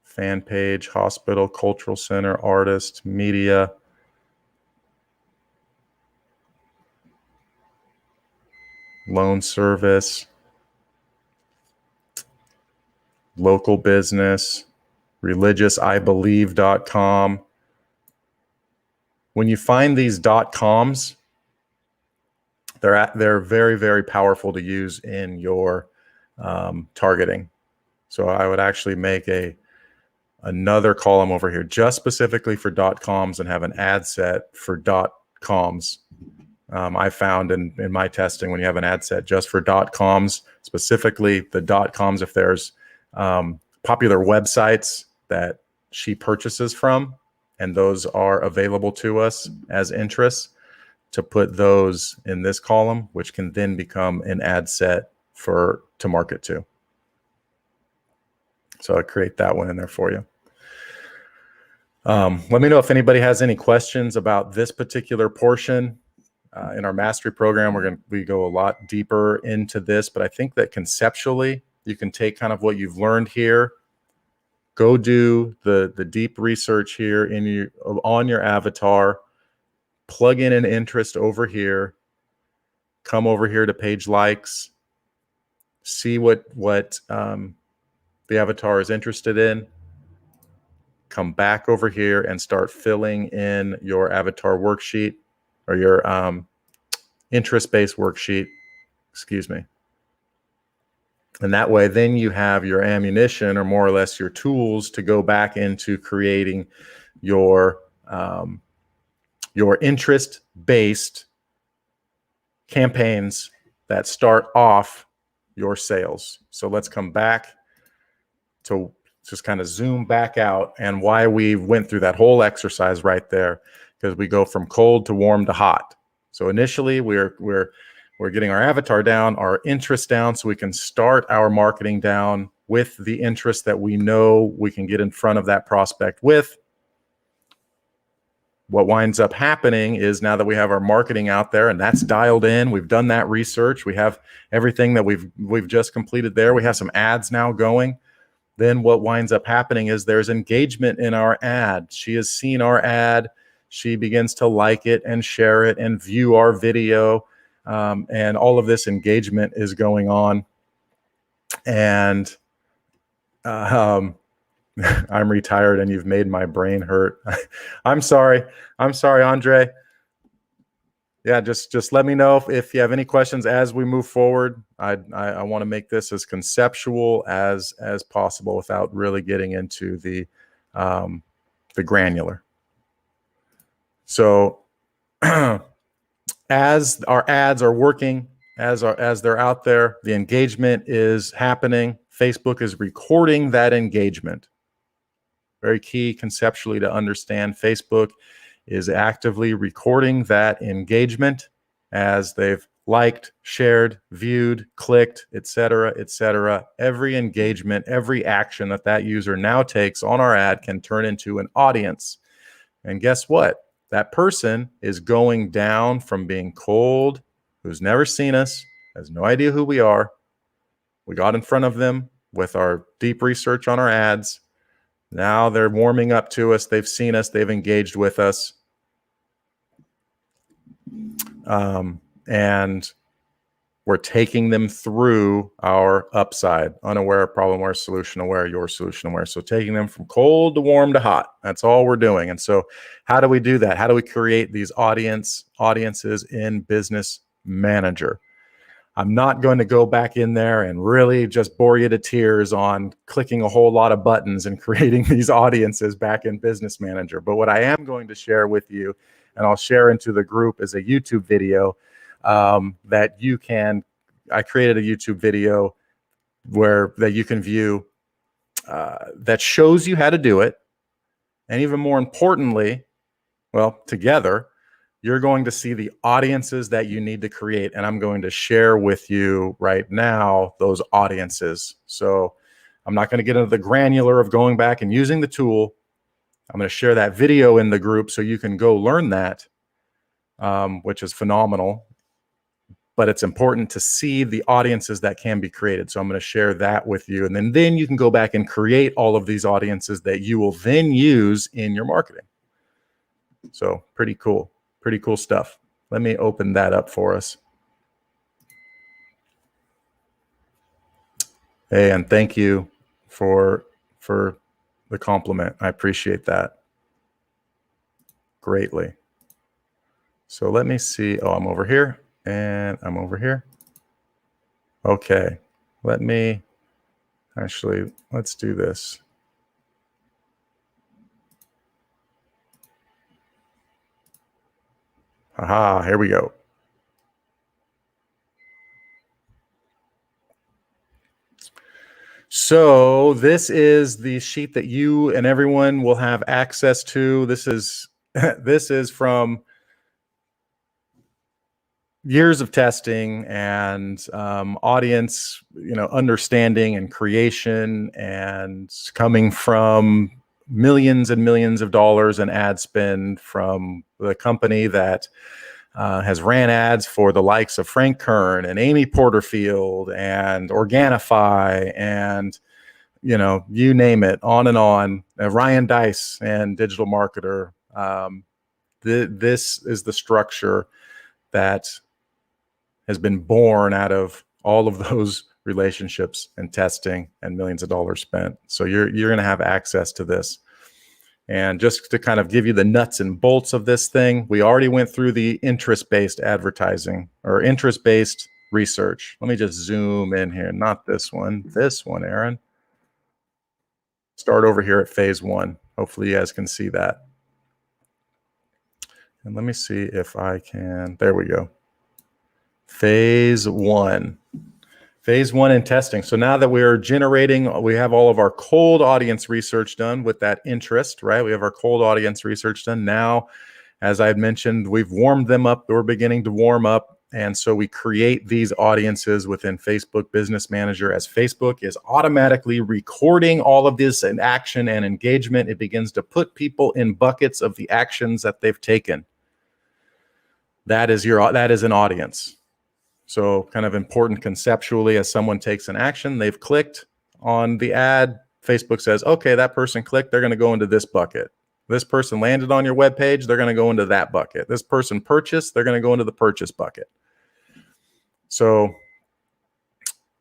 Fan page, hospital, cultural center, artist, media. Loan service, local business, religious, ibelieve.com. When you find these .coms, they're very, very powerful to use in your targeting. So I would actually make another column over here just specifically for .coms and have an ad set for .coms. I found in my testing, when you have an ad set just for .coms, specifically the .coms, if there's popular websites that she purchases from, and those are available to us as interests, to put those in this column, which can then become an ad set to market to. So I'll create that one in there for you. Let me know if anybody has any questions about this particular portion. In our mastery program, we go a lot deeper into this, but I think that conceptually you can take kind of what you've learned here, go do the deep research here on your avatar, plug in an interest over here, come over here to page likes, see what the avatar is interested in, come back over here and start filling in your avatar worksheet, or your interest-based worksheet, excuse me. And that way, then you have your ammunition, or more or less your tools, to go back into creating your interest-based campaigns that start off your sales. So let's come back to just kind of zoom back out, and why we went through that whole exercise right there, because we go from cold to warm to hot. So initially we're getting our avatar down, our interest down, so we can start our marketing down with the interest that we know we can get in front of that prospect with. What winds up happening is, now that we have our marketing out there and that's dialed in, we've done that research, we have everything that we've just completed there, we have some ads now going. Then what winds up happening is there's engagement in our ad. She has seen our ad. She begins to like it and share it and view our video. And all of this engagement is going on. And I'm retired and you've made my brain hurt. I'm sorry, Andre. Yeah, just let me know if you have any questions as we move forward. I want to make this as conceptual as possible without really getting into the granular. So as our ads are working, as they're out there, the engagement is happening. Facebook is recording that engagement. Very key conceptually to understand. Facebook is actively recording that engagement as they've liked, shared, viewed, clicked, etc., etc. Every engagement, every action that user now takes on our ad can turn into an audience. And guess what? That person is going down from being cold, who's never seen us, has no idea who we are. We got in front of them with our deep research on our ads. Now they're warming up to us. They've seen us. They've engaged with us. And we're taking them through our upside: unaware, problem aware, solution aware, your solution aware. So taking them from cold to warm to hot. That's all we're doing. And so how do we do that? How do we create these audiences in Business Manager? I'm not going to go back in there and really just bore you to tears on clicking a whole lot of buttons and creating these audiences back in Business Manager. But what I am going to share with you, and I'll share into the group, is a YouTube video that you can. I created a YouTube video that you can view that shows you how to do it. And even more importantly, well, together, you're going to see the audiences that you need to create. And I'm going to share with you right now those audiences. So I'm not going to get into the granular of going back and using the tool. I'm going to share that video in the group so you can go learn that, which is phenomenal. But it's important to see the audiences that can be created. So I'm going to share that with you. And then you can go back and create all of these audiences that you will then use in your marketing. So pretty cool. Pretty cool stuff. Let me open that up for us. Hey, and thank you for the compliment. I appreciate that greatly. So let me see. Oh, I'm over here and I'm over here. Okay. Let's do this. Aha, here we go. So this is the sheet that you and everyone will have access to. This is from years of testing and audience, understanding and creation, and coming from millions and millions of dollars in ad spend from the company that has ran ads for the likes of Frank Kern and Amy Porterfield and Organifi and, you name it, on and on. Ryan Dice and Digital Marketer. This is the structure that has been born out of all of those relationships and testing and millions of dollars spent. So you're going to have access to this. And just to kind of give you the nuts and bolts of this thing, we already went through the interest-based advertising or interest-based research. Let me just zoom in here. Not this one, Aaron. Start over here at phase 1. Hopefully you guys can see that. And let me see if I can, there we go. Phase 1. Phase 1 in testing. So now that we have all of our cold audience research done with that interest, right? We have our cold audience research done. Now, as I had mentioned, we've warmed them up. We're beginning to warm up. And so we create these audiences within Facebook Business Manager. As Facebook is automatically recording all of this in action and engagement, it begins to put people in buckets of the actions that they've taken. That is an audience. So kind of important conceptually, as someone takes an action, they've clicked on the ad, Facebook says, okay, that person clicked, they're going to go into this bucket. This person landed on your web page, they're going to go into that bucket. This person purchased, they're going to go into the purchase bucket. So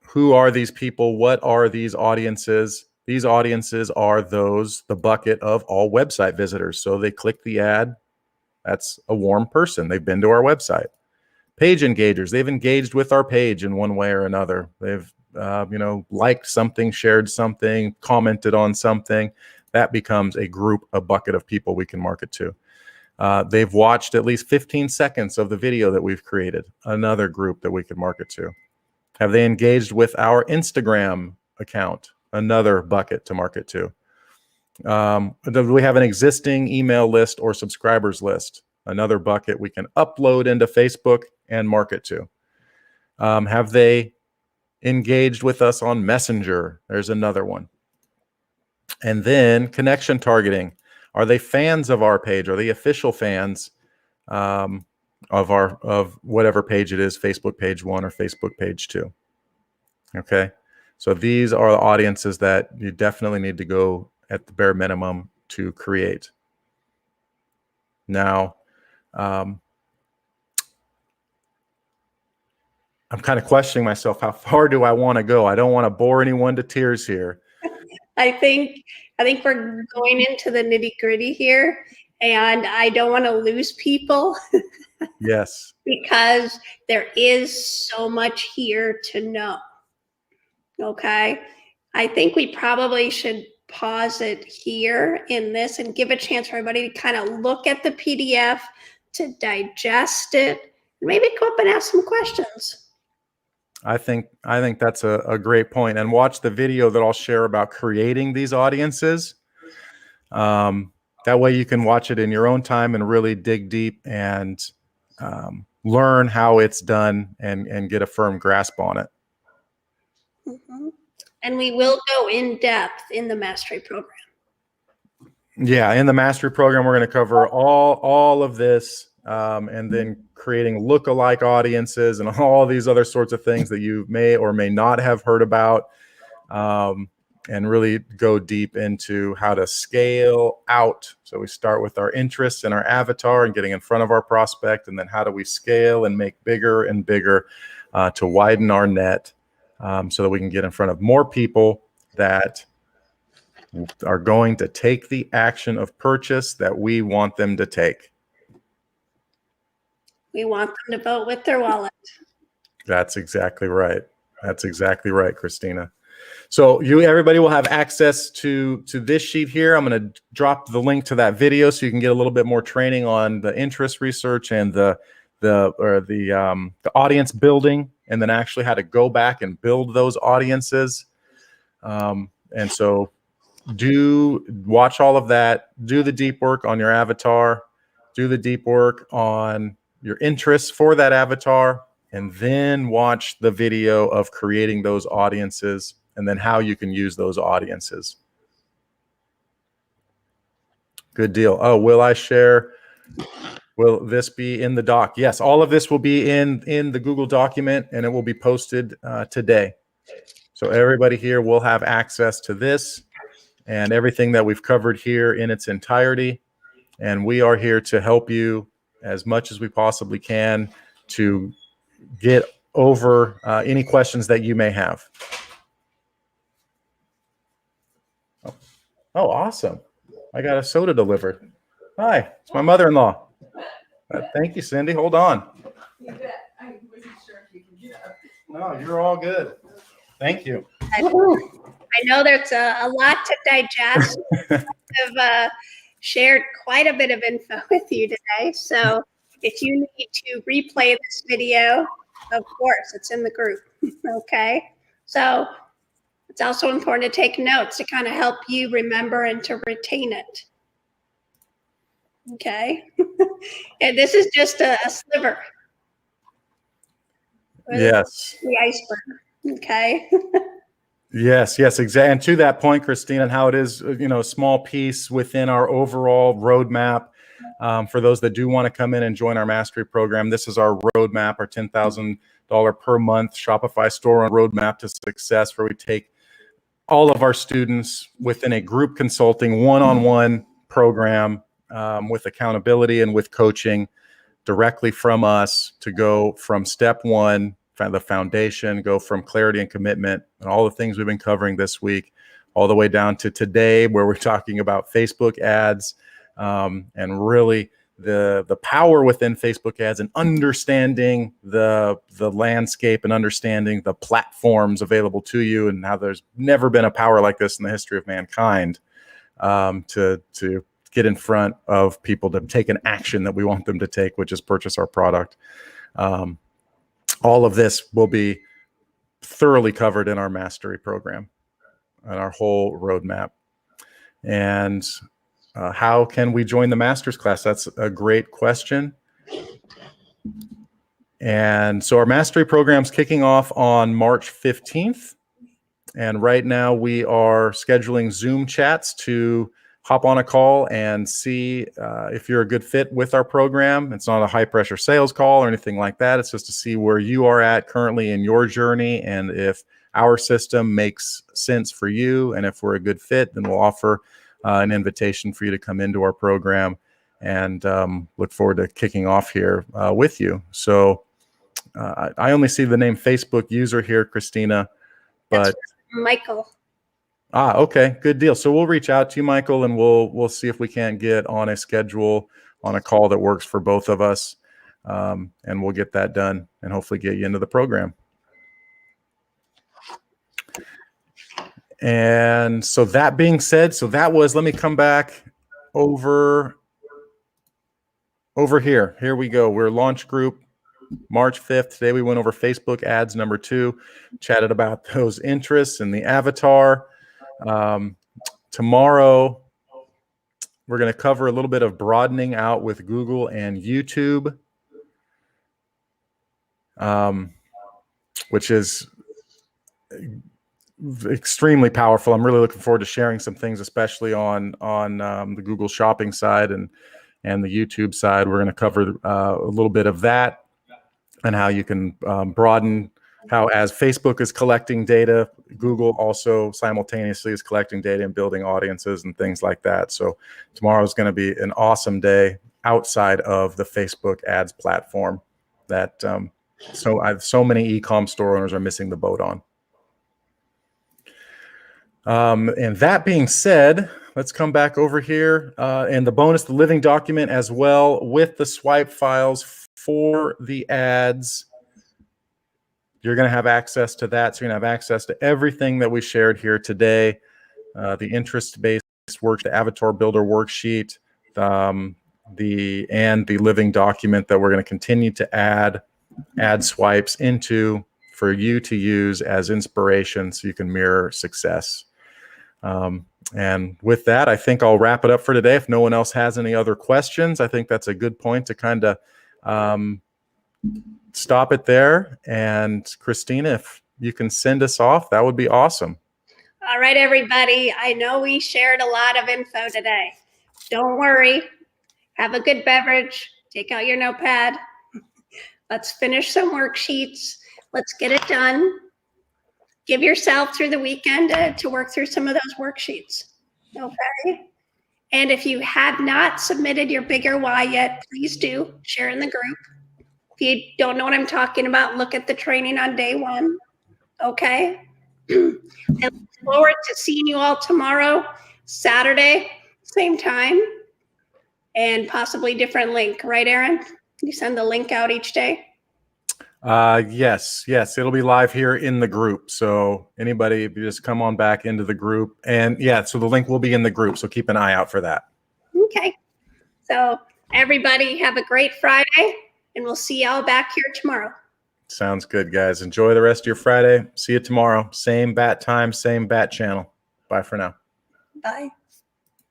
who are these people? What are these audiences? These audiences are the bucket of all website visitors. So they click the ad. That's a warm person. They've been to our website. Page engagers, they've engaged with our page in one way or another. They've, liked something, shared something, commented on something. That becomes a bucket of people we can market to. They've watched at least 15 seconds of the video that we've created. Another group that we can market to. Have they engaged with our Instagram account? Another bucket to market to. Do we have an existing email list or subscribers list? Another bucket we can upload into Facebook and market to. Have they engaged with us on Messenger? There's another one. And then connection targeting. Are they fans of our page? Are they official fans of whatever page it is, Facebook page 1 or Facebook page 2? Okay. So these are the audiences that you definitely need to go at the bare minimum to create. Now, I'm kind of questioning myself. How far do I want to go? I don't want to bore anyone to tears here. I think we're going into the nitty-gritty here, and I don't want to lose people. Yes. because there is so much here to know. Okay. I think we probably should pause it here in this and give a chance for everybody to kind of look at the PDF, to digest it, and maybe come up and ask some questions. I think that's a great point. And watch the video that I'll share about creating these audiences. That way you can watch it in your own time and really dig deep and learn how it's done and get a firm grasp on it. Mm-hmm. And we will go in depth in the mastery program. Yeah, in the mastery program, we're going to cover all of this, and then creating lookalike audiences and all these other sorts of things that you may or may not have heard about, and really go deep into how to scale out. So we start with our interests and our avatar and getting in front of our prospect, and then how do we scale and make bigger and bigger to widen our net, so that we can get in front of more people that are going to take the action of purchase that we want them to take. We want them to vote with their wallet. That's exactly right. That's exactly right, Christina. So everybody will have access to this sheet here. I'm going to drop the link to that video so you can get a little bit more training on the interest research and the audience building, and then actually how to go back and build those audiences. And so do watch all of that, do the deep work on your avatar, do the deep work on your interests for that avatar, and then watch the video of creating those audiences and then how you can use those audiences. Good deal. Oh, will I share? Will this be in the doc? Yes, all of this will be in the Google document, and it will be posted today. So everybody here will have access to this and everything that we've covered here in its entirety. And we are here to help you as much as we possibly can to get over any questions that you may have. Oh, awesome. I got a soda delivered. Hi, it's my mother-in-law. Thank you, Cindy. Hold on. You bet. I wasn't sure if you could get up. No, you're all good. Thank you. I know there's a lot to digest. I've shared quite a bit of info with you today. So if you need to replay this video, of course, it's in the group. Okay. So it's also important to take notes to kind of help you remember and to retain it. Okay. And this is just a sliver. Yes. The iceberg. Okay. Yes, exactly. And to that point, Christine, and how it is, a small piece within our overall roadmap. For those that do want to come in and join our mastery program, this is our roadmap, our $10,000 per month Shopify store roadmap to success, where we take all of our students within a group consulting one-on-one program, with accountability and with coaching directly from us, to go from step one, the foundation, go from clarity and commitment and all the things we've been covering this week, all the way down to today, where we're talking about Facebook ads, and really the power within Facebook ads, and understanding the landscape and understanding the platforms available to you, and how there's never been a power like this in the history of mankind, to get in front of people to take an action that we want them to take, which is purchase our product. All of this will be thoroughly covered in our mastery program and our whole roadmap. And how can we join the master's class? That's a great question. And so our mastery program's kicking off on March 15th. And right now we are scheduling Zoom chats to hop on a call and see if you're a good fit with our program. It's not a high pressure sales call or anything like that. It's just to see where you are at currently in your journey, and if our system makes sense for you. And if we're a good fit, then we'll offer an invitation for you to come into our program, and look forward to kicking off here with you. So I only see the name Facebook user here, Christina, but That's Michael. Okay, good deal. So we'll reach out to you, Michael, and we'll see if we can't get on a schedule, on a call that works for both of us. and we'll get that done and hopefully get you into the program. And so that being said, so that was, let me come back over here. Here we go. We're launch group March 5th. Today we went over Facebook ads number 2, chatted about those interests and the avatar. Tomorrow, we're going to cover a little bit of broadening out with Google and YouTube, which is extremely powerful. I'm really looking forward to sharing some things, especially on the Google Shopping side and the YouTube side. We're going to cover a little bit of that and how you can broaden how, as Facebook is collecting data, Google also simultaneously is collecting data and building audiences and things like that. So tomorrow is going to be an awesome day outside of the Facebook ads platform that so many e-com store owners are missing the boat on. And that being said, let's come back over here and the bonus, the living document as well with the swipe files for the ads. You're going to have access to that. So you're going to have access to everything that we shared here today. The interest-based work, the avatar builder worksheet, and the living document that we're going to continue to add ad swipes into for you to use as inspiration so you can mirror success. And with that, I think I'll wrap it up for today. If no one else has any other questions, I think that's a good point to kind of stop it there. And Christina, if you can send us off, that would be awesome. All right, everybody. I know we shared a lot of info today. Don't worry. Have a good beverage. Take out your notepad. Let's finish some worksheets. Let's get it done. Give yourself through the weekend to work through some of those worksheets. Okay. And if you have not submitted your bigger why yet, please do share in the group. If you don't know what I'm talking about, look at the training on day 1. Okay. And look forward to seeing you all tomorrow, Saturday, same time, and possibly different link. Right, Aaron? You send the link out each day? Yes, it'll be live here in the group. So anybody, if you just come on back into the group, and yeah, so the link will be in the group. So keep an eye out for that. Okay. So everybody have a great Friday, and we'll see y'all back here tomorrow. Sounds good, guys. Enjoy the rest of your Friday. See you tomorrow. Same bat time, same bat channel. Bye for now. Bye.